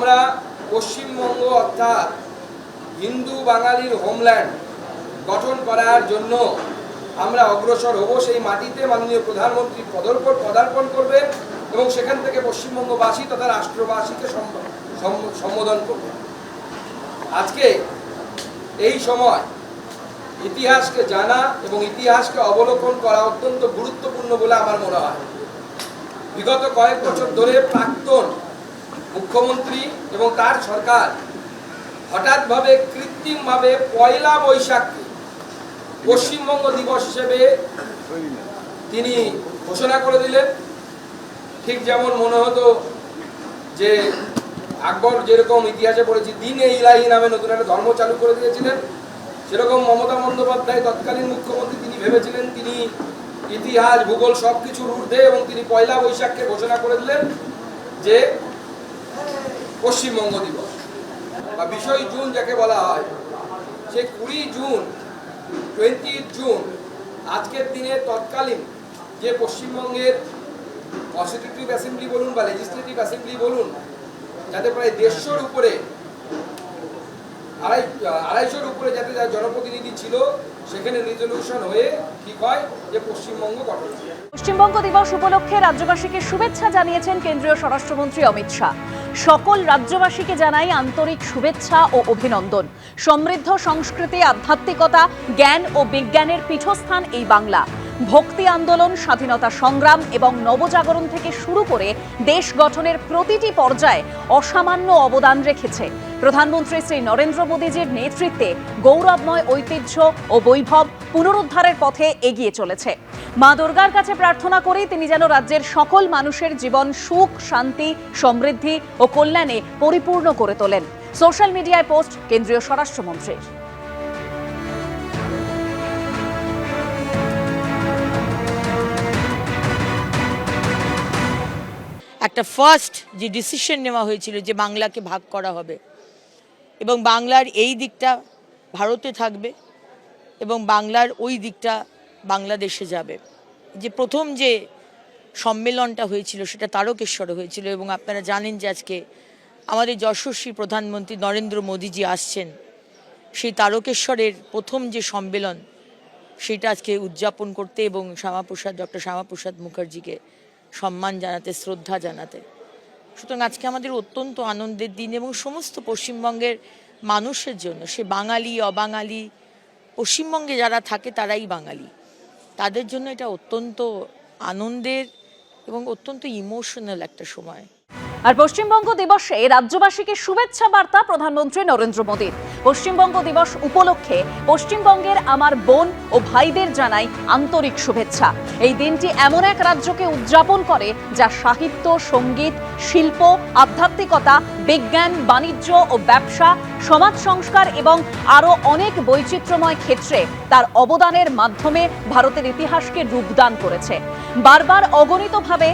আমরা পশ্চিমবঙ্গ অর্থাৎ হিন্দু বাঙালির হোমল্যান্ড গঠন করার জন্য আমরা অগ্রসর হব। সেই মাটিতে মাননীয় প্রধানমন্ত্রী পদার্পণ করবেন এবং সেখান থেকে পশ্চিমবঙ্গবাসী তথা রাষ্ট্রবাসীকে সম্বোধন করবে। আজকে এই সময় ইতিহাসকে জানা এবং ইতিহাসকে অবলোকন করা অত্যন্ত গুরুত্বপূর্ণ বলে আমার মনে হয়। বিগত কয়েক বছর ধরে প্রাক্তন মুখ্যমন্ত্রী এবং তার সরকার হঠাৎভাবে কৃত্রিমভাবে পয়লা বৈশাখকে পশ্চিমবঙ্গ দিবস হিসেবে তিনি ঘোষণা করে দিলেন। ঠিক যেমন মনে হতো যে আকবর যেরকম ইতিহাসে পড়েছি দিনে ইলাহি নামে নতুন একটা ধর্ম চালু করে দিয়েছিলেন, সেরকম মমতা বন্দ্যোপাধ্যায় তৎকালীন মুখ্যমন্ত্রী তিনি ভেবেছিলেন তিনি ইতিহাস ভূগোল সব কিছুর ঊর্ধ্বে এবং তিনি পয়লা বৈশাখকে ঘোষণা করে দিলেন যে পশ্চিমবঙ্গ দিবস বা 20 জুন যাকে বলা হয়। সে 20 জুন 20 জুন আজকের দিনে তৎকালীন যে পশ্চিমবঙ্গের কনস্টিটিউটিভ অ্যাসেম্বলি বলুন বা লেজিসলেটিভ অ্যাসেম্বলি বলুন, যাতে প্রায় 150-র উপরে 250-র উপরে যাতে যার জনপ্রতিনিধি ছিল, সেখানে রেজলিউশন হয়ে ঠিক হয় যে পশ্চিমবঙ্গ গঠন। পশ্চিমবঙ্গ দিবস উপলক্ষে রাজ্যবাসীকে শুভেচ্ছা জানিয়েছেন কেন্দ্রীয় স্বরাষ্ট্রমন্ত্রী অমিত শাহ। সকল রাজ্যবাসীকে জানাই আন্তরিক শুভেচ্ছা ও অভিনন্দন। সমৃদ্ধ সংস্কৃতি, আধ্যাত্মিকতা, জ্ঞান ও বিজ্ঞানের পীঠস্থান এই বাংলা। ভক্তি আন্দোলন, স্বাধীনতা সংগ্রাম এবং নবজাগরণ থেকে শুরু করে দেশ গঠনের প্রতিটি পর্যায়ে অসামান্য অবদান রেখেছে। প্রধানমন্ত্রী শ্রী নরেন্দ্র মোদীজির নেতৃত্বে গৌরবময় ঐতিহ্য ও বৈভব পুনরুদ্ধারের পথে এগিয়ে চলেছে। মা দুর্গার কাছে প্রার্থনা করি তিনি যেন রাজ্যের সকল মানুষের জীবন সুখ, শান্তি, সমৃদ্ধি ও কল্যাণে পরিপূর্ণ করে তোলেন। সোশ্যাল মিডিয়ায় পোস্ট কেন্দ্রীয় স্বরাষ্ট্রমন্ত্রীর। একটা ফার্স্ট যে ডিসিশন নেওয়া হয়েছিল যে বাংলাকে ভাগ করা হবে এবং বাংলার এই দিকটা ভারতে থাকবে এবং বাংলার ওই দিকটা বাংলাদেশে যাবে, যে প্রথম যে সম্মেলনটা হয়েছিল সেটা তারকেশ্বরে হয়েছিল এবং আপনারা জানেন যে আজকে আমাদের যশস্বী প্রধানমন্ত্রী নরেন্দ্র মোদীজি আসছেন। সেই তারকেশ্বরের প্রথম যে সম্মেলন সেটা আজকে উদযাপন করতে এবং ডক্টর শ্যামাপ্রসাদ মুখার্জিকে সম্মান জানাতে, শ্রদ্ধা জানাতে। সুতরাং আজকে আমাদের অত্যন্ত আনন্দের দিন এবং সমস্ত পশ্চিমবঙ্গের মানুষের জন্য, সে বাঙালি অবাঙালি, পশ্চিমবঙ্গে যারা থাকে তারাই বাঙালি, তাদের জন্য এটা অত্যন্ত আনন্দের এবং অত্যন্ত ইমোশনাল একটা সময়। আর পশ্চিমবঙ্গ দিবসে রাজ্যবাসীকে শুভেচ্ছা বার্তা প্রধানমন্ত্রী নরেন্দ্র মোদীর। পশ্চিমবঙ্গ দিবস উপলক্ষে পশ্চিমবঙ্গের আমার বোন ও ভাইদের জানাই আন্তরিক শুভেচ্ছা। এই দিনটি এমন এক রাজ্যকে উদযাপন করে যা সাহিত্য, সঙ্গীত, শিল্প, আধ্যাত্মিকতা, বিজ্ঞান, বাণিজ্য ও ব্যবসা, সমাজ সংস্কার এবং আরও অনেক বৈচিত্র্যময় ক্ষেত্রে তার অবদানের মাধ্যমে ভারতের ইতিহাসকে রূপদান করেছে। বারবার অগণিতভাবে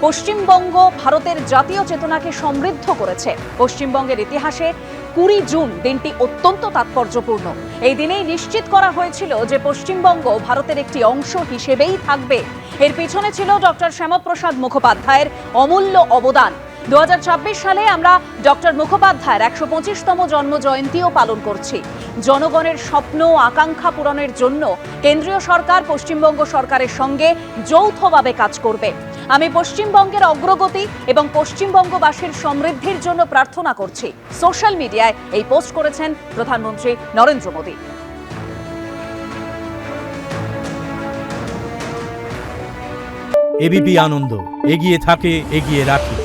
পশ্চিমবঙ্গ ভারতের জাতীয় চেতনাকে সমৃদ্ধ করেছে। পশ্চিমবঙ্গের ইতিহাসে 20 জুন দিনটি অত্যন্ত তাৎপর্যপূর্ণ। এই দিনেই নিশ্চিত করা হয়েছিল যে পশ্চিমবঙ্গ ভারতের একটি অংশ হিসেবেই থাকবে। এর পিছনে ছিল ডক্টর শ্যামাপ্রসাদ মুখোপাধ্যায়ের অমূল্য অবদান। 2026 সালে আমরা ডক্টর মুখোপাধ্যায়ের 125তম জন্ম জয়ন্তীও পালন করছি। জনগণের স্বপ্ন আকাঙ্ক্ষা পূরণের জন্য কেন্দ্রীয় সরকার পশ্চিমবঙ্গ সরকারের সঙ্গে যৌথভাবে কাজ করবে। আমি পশ্চিমবঙ্গের অগ্রগতি এবং পশ্চিমবঙ্গবাসীর সমৃদ্ধির জন্য প্রার্থনা করছি। সোশ্যাল মিডিয়ায় এই পোস্ট করেছেন প্রধানমন্ত্রী নরেন্দ্র মোদী। এবিপি আনন্দ, এগিয়ে থাকে, এগিয়ে রাখে।